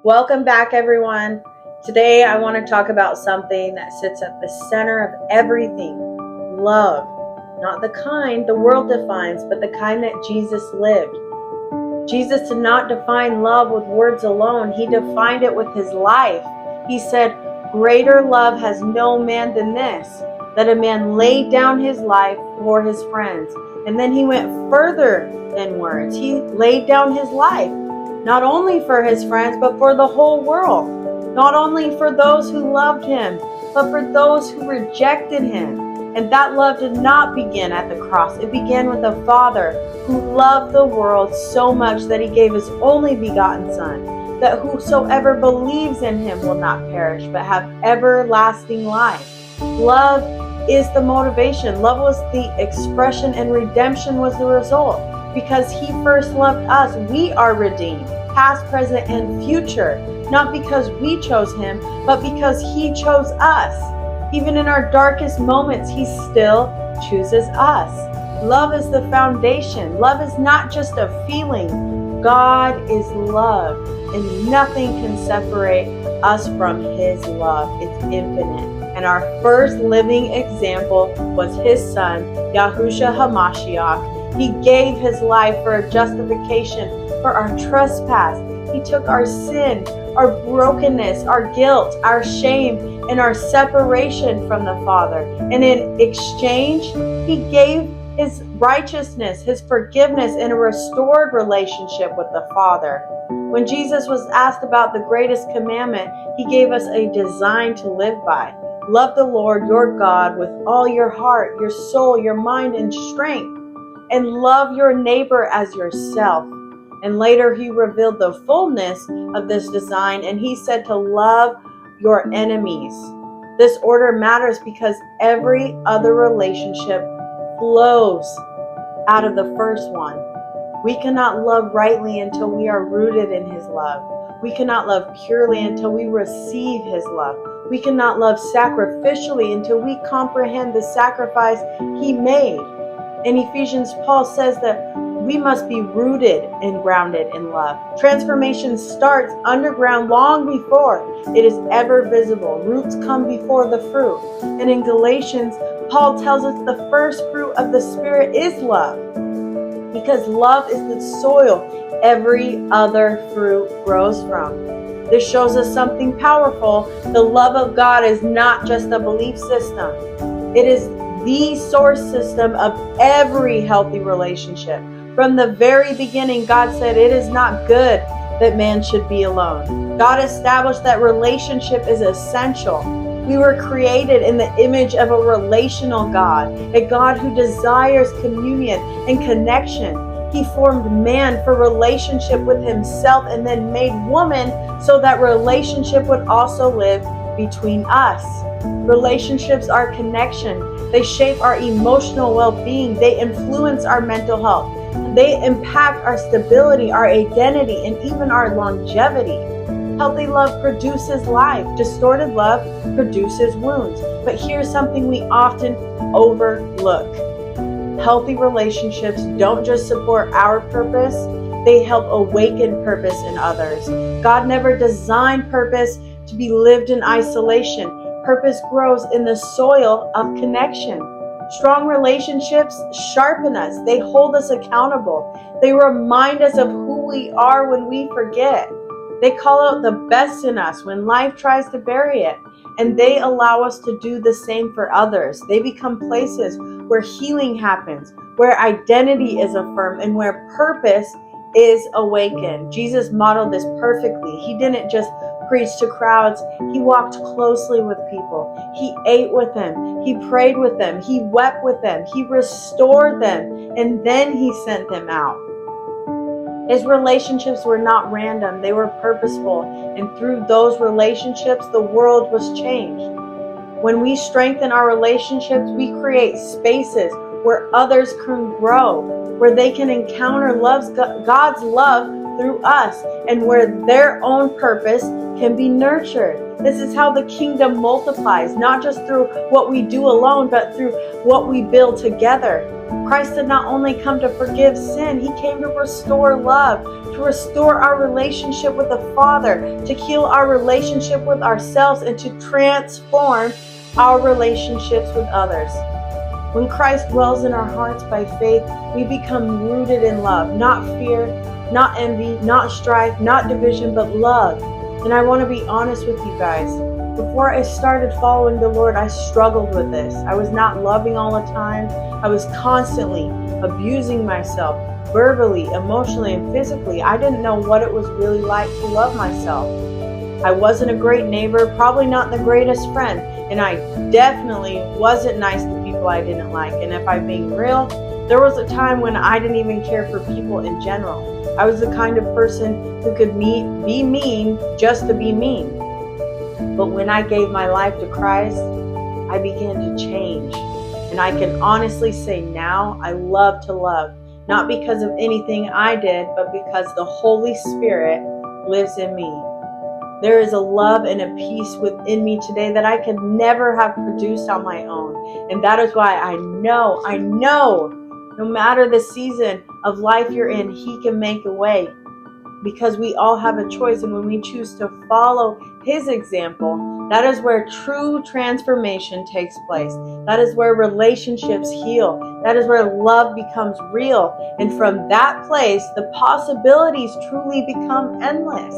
Welcome back, everyone. Today, I want to talk about something that sits at the center of everything: love. Not the kind the world defines, but the kind that Jesus lived. Jesus did not define love with words alone, he defined it with his life. He said, "Greater love has no man than this, that a man laid down his life for his friends." And then he went further than words. He laid down his life, not only for his friends, but for the whole world. Not only for those who loved him, but for those who rejected him. And that love did not begin at the cross. It began with a Father who loved the world so much that he gave his only begotten Son, that whosoever believes in him will not perish, but have everlasting life. Love is the motivation. Love was the expression, and redemption was the result. Because he first loved us, we are redeemed, past, present, and future. Not because we chose him, but because he chose us. Even in our darkest moments, he still chooses us. Love is the foundation. Love is not just a feeling. God is love, and nothing can separate us from his love. It's infinite. And our first living example was his Son, Yahushua HaMashiach. He gave his life for a justification for our trespass. He took our sin, our brokenness, our guilt, our shame, and our separation from the Father. And in exchange, he gave his righteousness, his forgiveness, and a restored relationship with the Father. When Jesus was asked about the greatest commandment, he gave us a design to live by. Love the Lord your God with all your heart, your soul, your mind, and strength, and love your neighbor as yourself. And later he revealed the fullness of this design, and he said to love your enemies. This order matters because every other relationship flows out of the first one. We cannot love rightly until we are rooted in his love. We cannot love purely until we receive his love. We cannot love sacrificially until we comprehend the sacrifice he made. In Ephesians, Paul says that we must be rooted and grounded in love. Transformation starts underground long before it is ever visible. Roots come before the fruit. And in Galatians, Paul tells us the first fruit of the Spirit is love, because love is the soil every other fruit grows from. This shows us something powerful. The love of God is not just a belief system. It is the source system of every healthy relationship. From the very beginning, God said it is not good that man should be alone. God established that relationship is essential. We were created in the image of a relational God, a God who desires communion and connection. He formed man for relationship with himself and then made woman so that relationship would also live between us. Relationships are connection. They shape our emotional well-being. They influence our mental health. They impact our stability, our identity, and even our longevity. Healthy love produces life. Distorted love produces wounds. But here's something we often overlook. Healthy relationships don't just support our purpose, they help awaken purpose in others. God never designed purpose to be lived in isolation. Purpose grows in the soil of connection. Strong relationships sharpen us. They hold us accountable. They remind us of who we are when we forget. They call out the best in us when life tries to bury it. And they allow us to do the same for others. They become places where healing happens, where identity is affirmed, and where purpose is awakened. Jesus modeled this perfectly. He didn't just preach to crowds. He walked closely with people. He ate with them. He prayed with them. He wept with them. He restored them. And then he sent them out. His relationships were not random. They were purposeful. And through those relationships, the world was changed. When we strengthen our relationships, we create spaces where others can grow, where they can encounter God's love through us, and where their own purpose can be nurtured. This is how the kingdom multiplies, not just through what we do alone, but through what we build together. Christ did not only come to forgive sin, he came to restore love, to restore our relationship with the Father, to heal our relationship with ourselves, and to transform our relationships with others. When Christ dwells in our hearts by faith, we become rooted in love, not fear, not envy, not strife, not division, but love. And I want to be honest with you guys. Before I started following the Lord, I struggled with this. I was not loving all the time. I was constantly abusing myself, verbally, emotionally, and physically. I didn't know what it was really like to love myself. I wasn't a great neighbor, probably not the greatest friend, and I definitely wasn't nice to people I didn't like. And if I'm being real, there was a time when I didn't even care for people in general. I was the kind of person who could be mean just to be mean. But when I gave my life to Christ, I began to change. And I can honestly say now I love to love, not because of anything I did, but because the Holy Spirit lives in me. There is a love and a peace within me today that I could never have produced on my own. And that is why I know, no matter the season of life you're in, he can make a way. Because we all have a choice, and when we choose to follow his example, that is where true transformation takes place. That is where relationships heal. That is where love becomes real. And from that place, the possibilities truly become endless.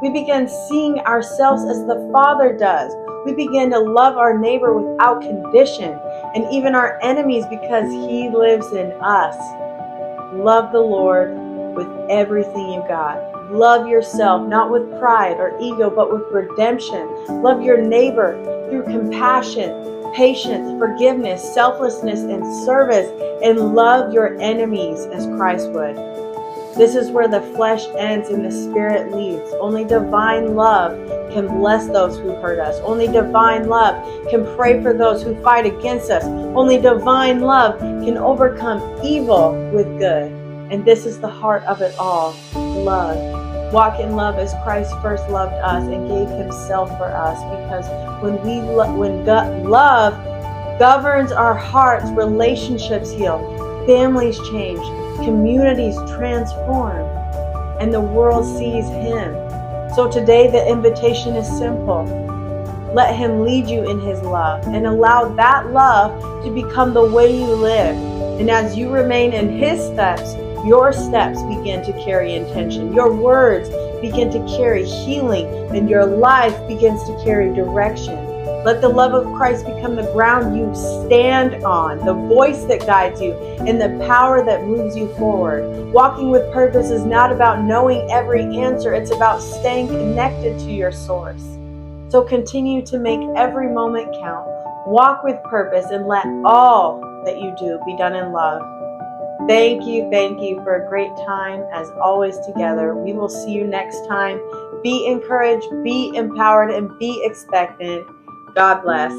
We begin seeing ourselves as the Father does. We begin to love our neighbor without condition, and even our enemies, because he lives in us. Love the Lord with everything you got. Love yourself, not with pride or ego, but with redemption. Love your neighbor through compassion, patience, forgiveness, selflessness, and service. And love your enemies as Christ would. This is where the flesh ends and the spirit leaves. Only divine love can bless those who hurt us. Only divine love can pray for those who fight against us. Only divine love can overcome evil with good. And this is the heart of it all, love. Walk in love as Christ first loved us and gave himself for us. Because when love governs our hearts, relationships heal, families change, communities transform, and the world sees him. So today the invitation is simple. Let him lead you in his love, and allow that love to become the way you live. And as you remain in his steps, your steps begin to carry intention. Your words begin to carry healing, and your life begins to carry direction. Let the love of Christ become the ground you stand on, the voice that guides you, and the power that moves you forward. Walking with purpose is not about knowing every answer. It's about staying connected to your source. So continue to make every moment count. Walk with purpose, and let all that you do be done in love. Thank you for a great time as always together. We will see you next time. Be encouraged, be empowered, and be expectant. God bless.